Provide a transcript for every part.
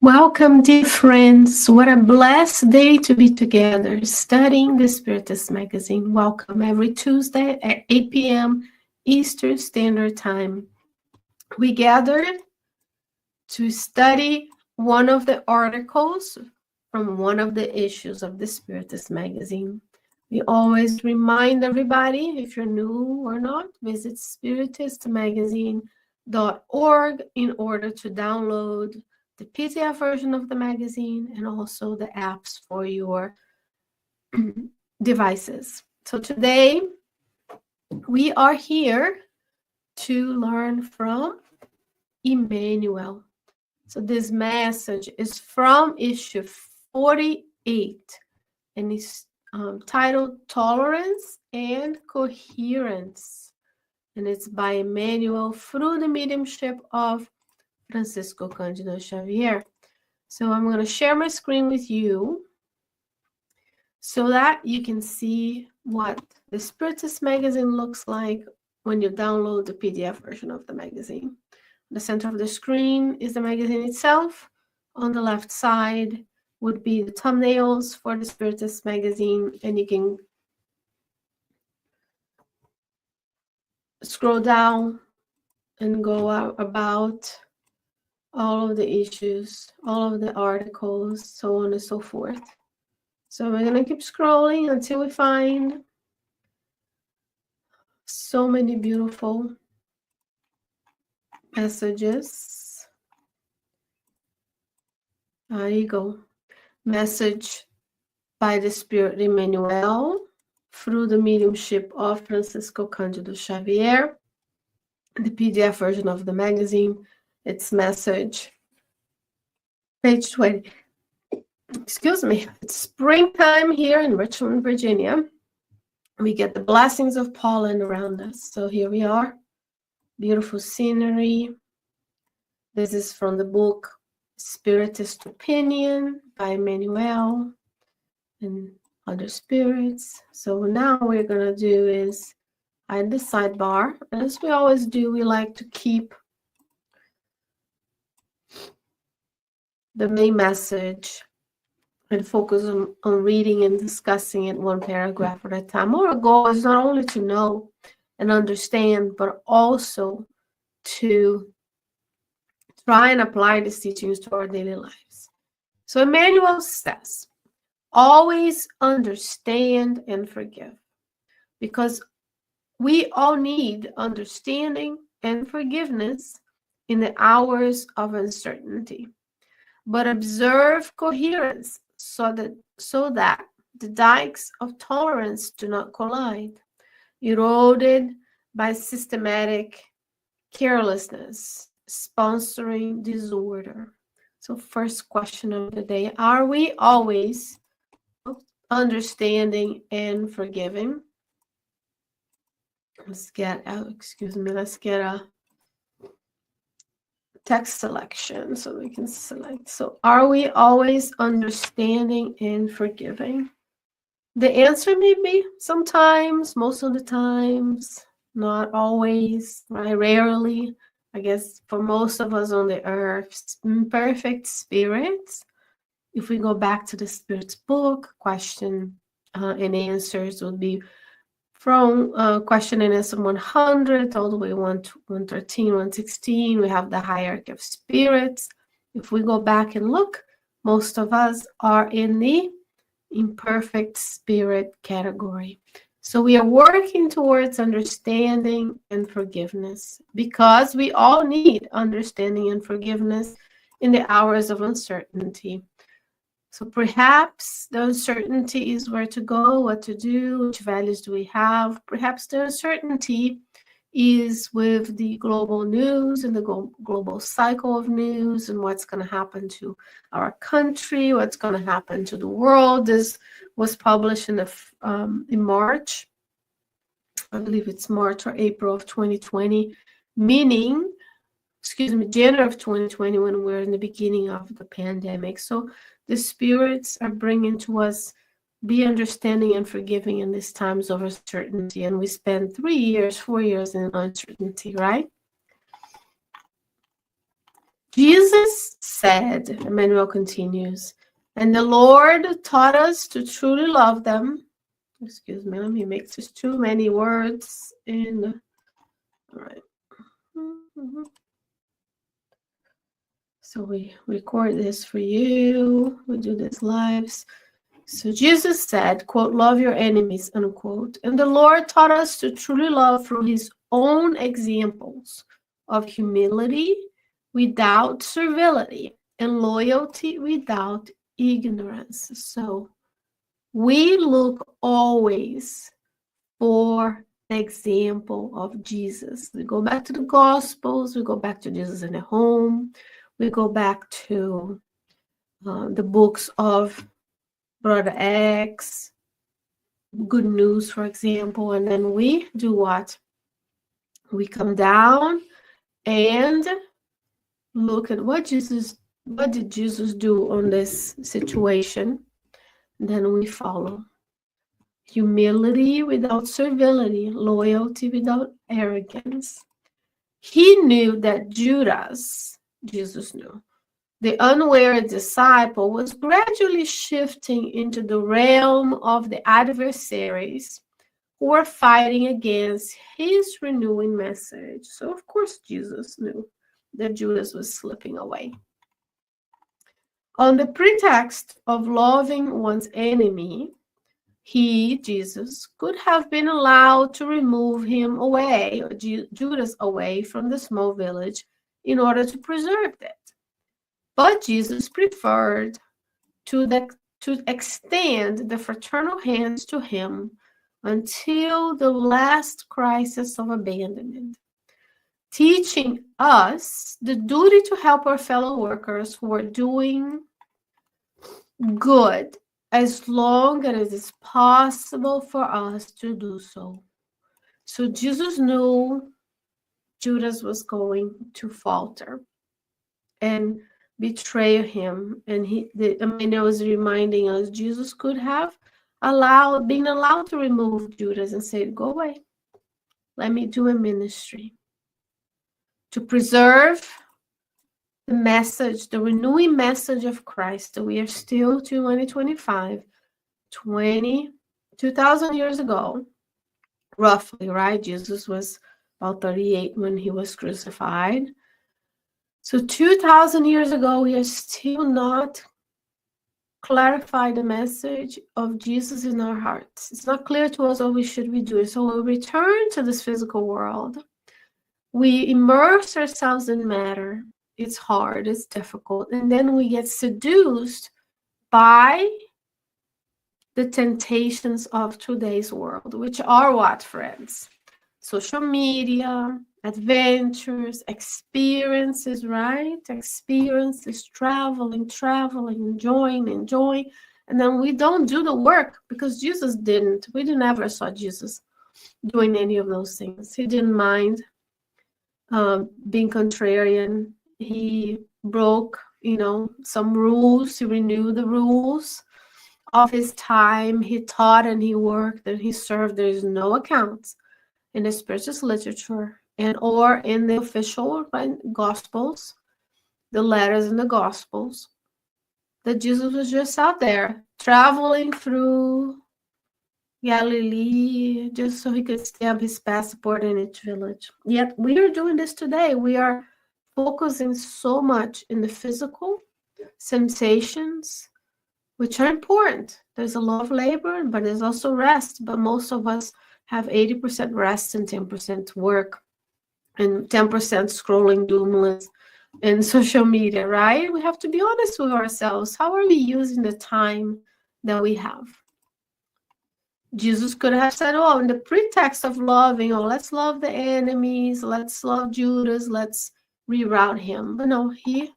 Welcome, dear friends. What a blessed day to be together studying the Spiritist magazine. Welcome every Tuesday at 8 p.m. Eastern Standard Time. We gathered to study one of the articles from one of the issues of the Spiritist magazine. We always remind everybody, if you're new or not, visit spiritistmagazine.org in order to download the PDF version of the magazine and also the apps for your devices. So today we are here to learn from Emmanuel. So this message is from issue 48 and it's titled Tolerance and Coherence. And it's by Emmanuel through the mediumship of Francisco Candido Xavier. So I'm going to share my screen with you so that you can see what the Spiritist magazine looks like when you download the PDF version of the magazine. The center of the screen is the magazine itself. On the left side would be the thumbnails for the Spiritist magazine, and you can scroll down and go out about all of the issues, all of the articles, so on and so forth. So we're going to keep scrolling until we find so many beautiful messages. There you go. Message by the Spirit Emmanuel through the mediumship of Francisco Candido Xavier. The PDF version of the magazine, its message, page 20. Excuse me. It's springtime here in Richmond, Virginia. We get the blessings of pollen around us. So here we are. Beautiful scenery. This is from the book Spiritist Opinion by Emmanuel and other spirits. So now what we're going to do is hide the sidebar. As we always do, we like to keep the main message and focus on reading and discussing it one paragraph at a time. Our goal is not only to know and understand, but also to try and apply these teachings to our daily lives. So Emmanuel says, always understand and forgive, because we all need understanding and forgiveness in the hours of uncertainty. But observe coherence so that the dikes of tolerance do not collide, eroded by systematic carelessness, sponsoring disorder. So first question of the day, are we always understanding and forgiving? Let's get a text selection so we can select. So are we always understanding and forgiving? The answer may be sometimes, most of the times, not always, right? Rarely. I guess for most of us on the earth, imperfect spirits. If we go back to the Spirit's book, question and answers would be from question and answer 100 all the way 113, 116. We have the hierarchy of spirits. If we go back and look, most of us are in the imperfect spirit category. So we are working towards understanding and forgiveness, because we all need understanding and forgiveness in the hours of uncertainty. So perhaps the uncertainty is where to go, what to do, which values do we have. Perhaps the uncertainty is with the global news and the global cycle of news and what's going to happen to our country, what's going to happen to the world. This was published in March. I believe it's March or April of 2020, January of 2020, when we're in the beginning of the pandemic. So the spirits are bringing to us, be understanding and forgiving in these times of uncertainty. And we spend 4 years in uncertainty, right? Jesus said, Emmanuel continues, and the Lord taught us to truly love them. Excuse me, let me make this too many words in. All right. So we record this for you. We do this lives. So Jesus said, quote, love your enemies, unquote. And the Lord taught us to truly love through his own examples of humility without servility and loyalty without ignorance. So we look always for the example of Jesus. We go back to the Gospels, we go back to Jesus in the home, we go back to the books of Brother X, Good News, for example, and then we do what? We come down and look at what did Jesus do on this situation? And then we follow. Humility without servility, loyalty without arrogance. He knew that Judas, Jesus knew, the unwary disciple, was gradually shifting into the realm of the adversaries who were fighting against his renewing message. So, of course, Jesus knew that Judas was slipping away. On the pretext of loving one's enemy, he, Jesus, could have been allowed to remove him away, or Judas away from the small village in order to preserve it. But Jesus preferred to extend the fraternal hands to him until the last crisis of abandonment, teaching us the duty to help our fellow workers who are doing good as long as it is possible for us to do so. So Jesus knew Judas was going to falter and betray him, and Emmanuel was reminding us Jesus could have been allowed to remove Judas and say, go away, let me do a ministry to preserve the message, the renewing message of Christ, that we are still 2025, 2,000 years ago, roughly, right? Jesus was about 38 when he was crucified. So 2,000 years ago, we are still not clarified the message of Jesus in our hearts. It's not clear to us what we should be doing. So we return to this physical world. We immerse ourselves in matter. It's hard, it's difficult. And then we get seduced by the temptations of today's world, which are what, friends? Social media, adventures, experiences, right? Experiences, traveling, enjoying. And then we don't do the work because Jesus didn't. We never saw Jesus doing any of those things. He didn't mind being contrarian. He broke, some rules. He renewed the rules of his time. He taught and he worked and he served. There is no accounts in the Spiritist literature or in the official Gospels, the letters in the Gospels, that Jesus was just out there traveling through Galilee just so he could stamp his passport in each village. Yet we are doing this today. We are focusing so much in the physical sensations, which are important. There's a lot of labor, but there's also rest. But most of us have 80% rest and 10% work and 10% scrolling doomless in social media, right? We have to be honest with ourselves. How are we using the time that we have? Jesus could have said, in the pretext of loving, let's love the enemies, let's love Judas, let's reroute him. But no, he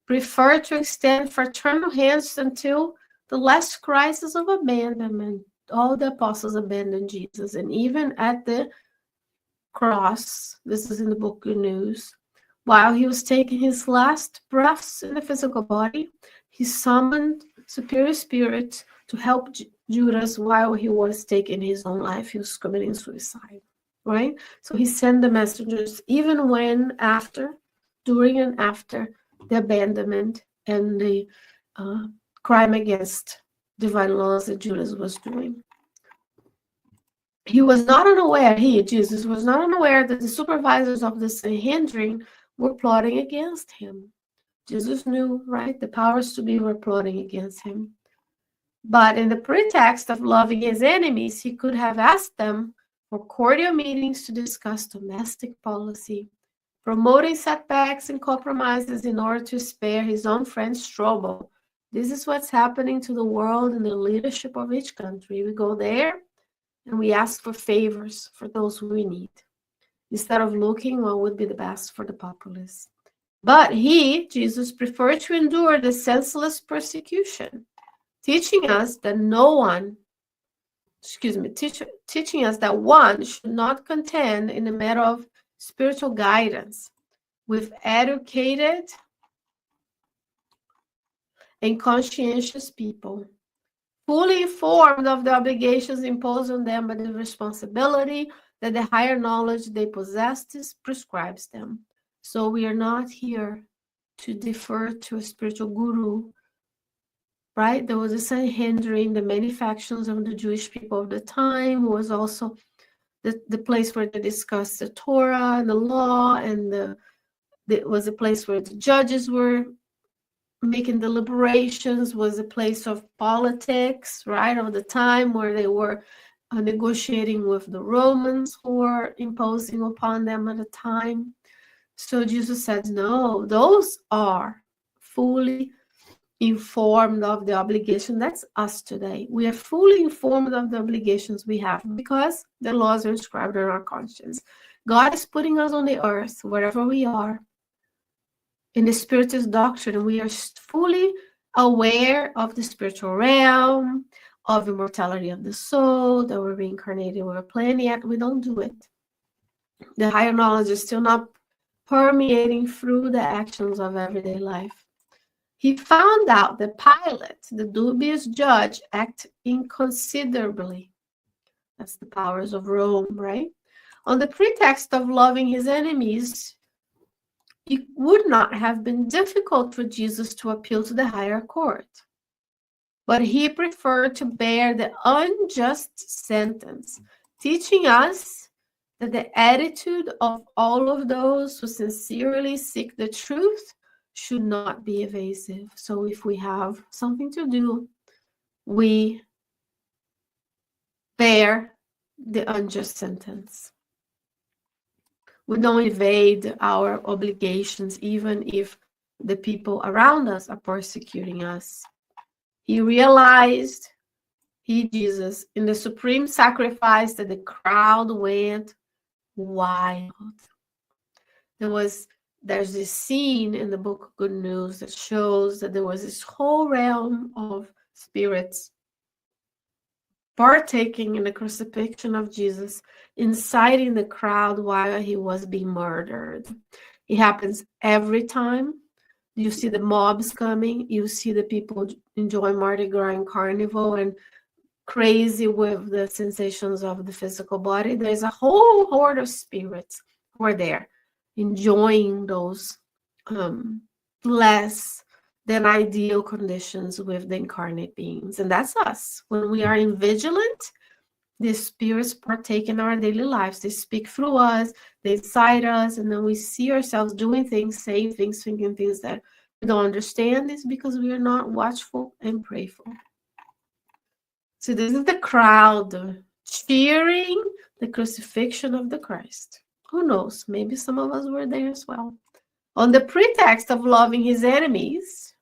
preferred to extend fraternal hands until the last crisis of abandonment. All the apostles abandoned Jesus. And even at the cross, this is in the book of News, while he was taking his last breaths in the physical body, he summoned superior spirits to help Judas while he was taking his own life. He was committing suicide, right? So he sent the messengers, even when after during and after the abandonment and the crime against divine laws that Judas was doing. He was not unaware, Jesus, was not unaware that the supervisors of the Sanhedrin were plotting against him. Jesus knew, right? The powers to be were plotting against him. But in the pretext of loving his enemies, he could have asked them for cordial meetings to discuss domestic policy, promoting setbacks and compromises in order to spare his own friends trouble. This is what's happening to the world and the leadership of each country. We go there and we ask for favors for those who we need, instead of looking what would be the best for the populace. But Jesus, preferred to endure the senseless persecution, teaching us that teaching us that one should not contend in the matter of spiritual guidance with educated and conscientious people, fully informed of the obligations imposed on them by the responsibility that the higher knowledge they possess prescribes them. So we are not here to defer to a spiritual guru, right? There was a Sanhedrin, the many factions of the Jewish people of the time, who was also the place where they discussed the Torah and the law, and it was a place where the judges were making deliberations, was a place of politics, right, of the time, where they were negotiating with the Romans who were imposing upon them at the time. So Jesus said, no, those are fully informed of the obligation. That's us today. We are fully informed of the obligations we have because the laws are inscribed in our conscience. God is putting us on the earth, wherever we are, in the Spiritist doctrine. We are fully aware of the spiritual realm, of immortality of the soul, that we're reincarnated with a plan, yet we don't do it. The higher knowledge is still not permeating through the actions of everyday life. He found out that Pilate, the dubious judge, acted inconsiderably. That's the powers of Rome, right? On the pretext of loving his enemies, it would not have been difficult for Jesus to appeal to the higher court. But he preferred to bear the unjust sentence, teaching us that the attitude of all of those who sincerely seek the truth should not be evasive. So if we have something to do, we bear the unjust sentence. We don't evade our obligations, even if the people around us are persecuting us. He realized, Jesus, in the supreme sacrifice, that the crowd went wild. There's this scene in the book of Good News that shows that there was this whole realm of spirits partaking in the crucifixion of Jesus, inciting the crowd while he was being murdered. It happens every time. You see the mobs coming, you see the people enjoying Mardi Gras and Carnival and crazy with the sensations of the physical body. There's a whole horde of spirits who are there enjoying those less than ideal conditions with the incarnate beings. And that's us. When we are vigilant, the spirits partake in our daily lives. They speak through us, they incite us, and then we see ourselves doing things, saying things, thinking things that we don't understand. It's because we are not watchful and prayerful. So this is the crowd cheering the crucifixion of the Christ. Who knows? Maybe some of us were there as well. On the pretext of loving his enemies,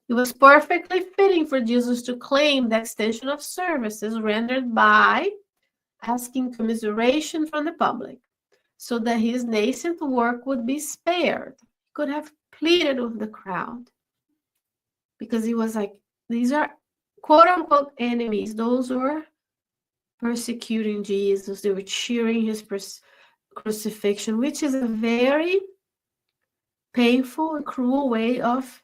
it was perfectly fitting for Jesus to claim the extension of services rendered by asking commiseration from the public, so that his nascent work would be spared. He could have pleaded with the crowd, because he was like, these are quote-unquote enemies. Those who were persecuting Jesus. They were cheering his crucifixion, which is a very painful and cruel way of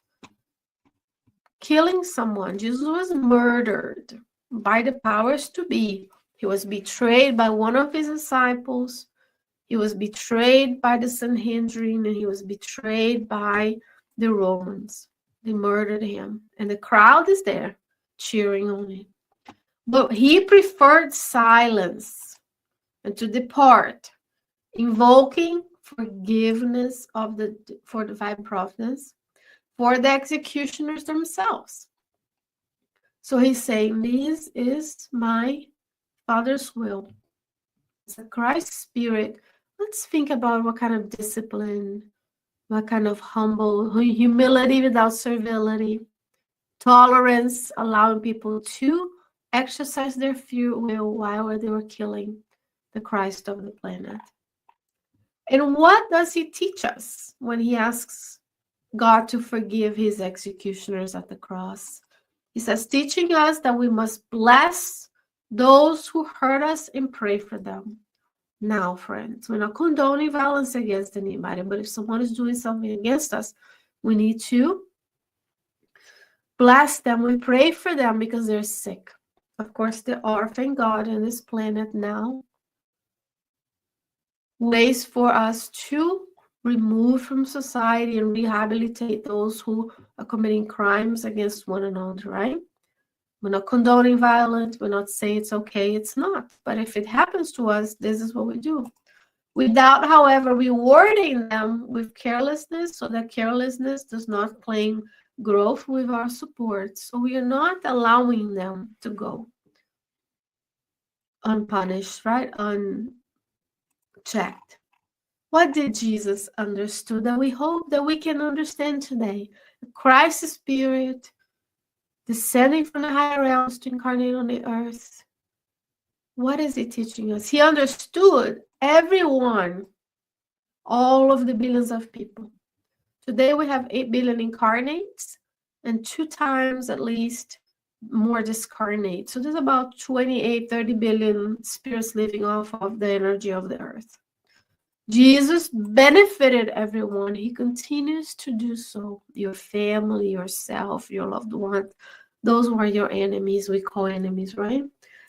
killing someone. Jesus was murdered by the powers to be. He was betrayed by one of his disciples. He was betrayed by the Sanhedrin, and he was betrayed by the Romans. They murdered him, and the crowd is there cheering on him. But he preferred silence and to depart, invoking forgiveness for divine providence for the executioners themselves. So he's saying, this is my Father's will. It's a Christ spirit. Let's think about what kind of discipline, what kind of humility without servility, tolerance, allowing people to exercise their free will while they were killing the Christ of the planet. And what does he teach us when he asks God to forgive his executioners at the cross? He says, teaching us that we must bless those who hurt us and pray for them. Now, friends, we're not condoning violence against anybody, but if someone is doing something against us, we need to bless them. We pray for them because they're sick. Of course, there are, thank God, on this planet now ways for us to remove from society and rehabilitate those who are committing crimes against one another, right? We're not condoning violence. We're not saying it's okay. It's not. But if it happens to us, this is what we do. Without, however, rewarding them with carelessness, so that carelessness does not claim growth with our support. So we are not allowing them to go unpunished, right? Unchecked. What did Jesus understood that we hope that we can understand today? The Christ Spirit descending from the higher realms to incarnate on the earth. What is he teaching us? He understood everyone, all of the billions of people. Today we have 8 billion incarnates and 2 times at least more discarnate. So there's about 28, 30 billion spirits living off of the energy of the earth. Jesus benefited everyone. He continues to do so. Your family, yourself, your loved ones, those who are your enemies, we call enemies, right?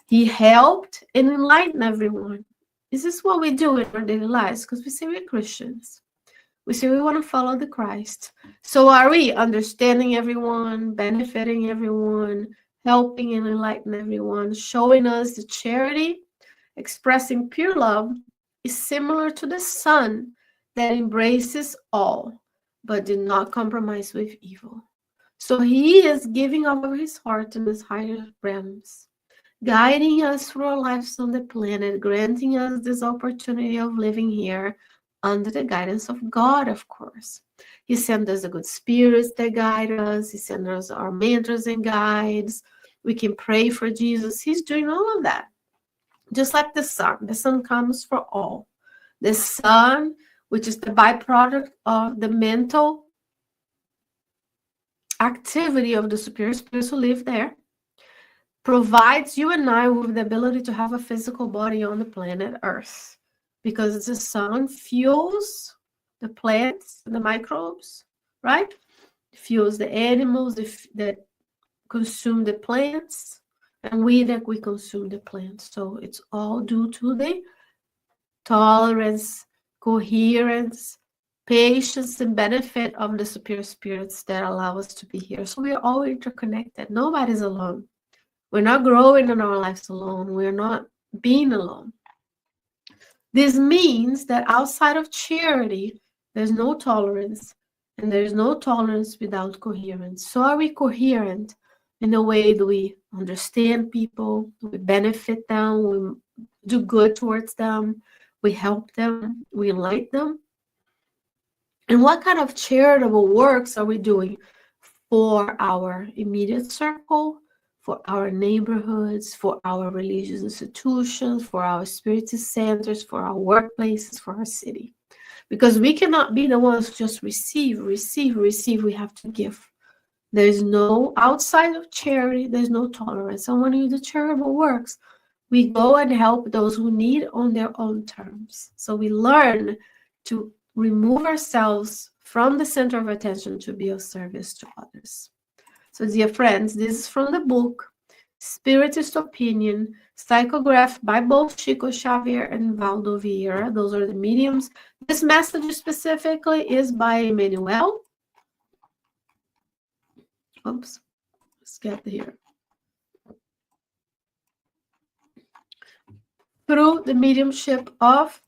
He helped and enlightened everyone. This is what we do in our daily lives because we say we're Christians. We say we want to follow the Christ. So are we understanding everyone, benefiting everyone, helping and enlightening everyone, showing us the charity, expressing pure love, is similar to the sun that embraces all, but did not compromise with evil. So he is giving over his heart to his higher realms, guiding us through our lives on the planet, granting us this opportunity of living here under the guidance of God, of course. He sent us the good spirits that guide us. He sent us our mentors and guides. We can pray for Jesus. He's doing all of that. Just like the sun comes for all. The sun, which is the byproduct of the mental activity of the superior spirits who live there, provides you and I with the ability to have a physical body on the planet Earth. Because the sun fuels the plants, the microbes, right? It fuels the animals that consume the plants, and we consume the plants. So it's all due to the tolerance, coherence, patience, and benefit of the superior spirits that allow us to be here. So we are all interconnected. Nobody's alone. We're not growing in our lives alone. We're not being alone. This means that outside of charity, there's no tolerance, and there's no tolerance without coherence. So are we coherent in the way that we understand people, we benefit them, we do good towards them, we help them, we enlighten them? And what kind of charitable works are we doing for our immediate circle, for our neighborhoods, for our religious institutions, for our spiritist centers, for our workplaces, for our city? Because we cannot be the ones who just receive. We have to give. There's no, outside of charity, there's no tolerance. And when we do charitable works, we go and help those who need on their own terms. So we learn to remove ourselves from the center of attention to be of service to others. So dear friends, this is from the book Spiritist Opinion, psychographed by both Chico Xavier and Valdo Vieira. Those are the mediums. This message specifically is by Emmanuel. Oops, let's get here. Through the mediumship of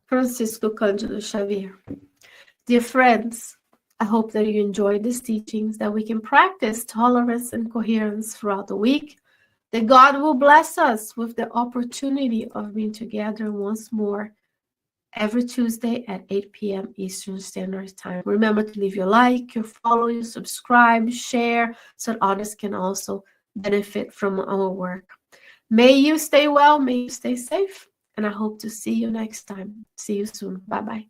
Francisco Candido Xavier. Dear friends, I hope that you enjoyed these teachings, that we can practice tolerance and coherence throughout the week, that God will bless us with the opportunity of being together once more every Tuesday at 8 p.m. Eastern Standard Time. Remember to leave your like, your follow, your subscribe, share, so that others can also benefit from our work. May you stay well, may you stay safe, and I hope to see you next time. See you soon. Bye-bye.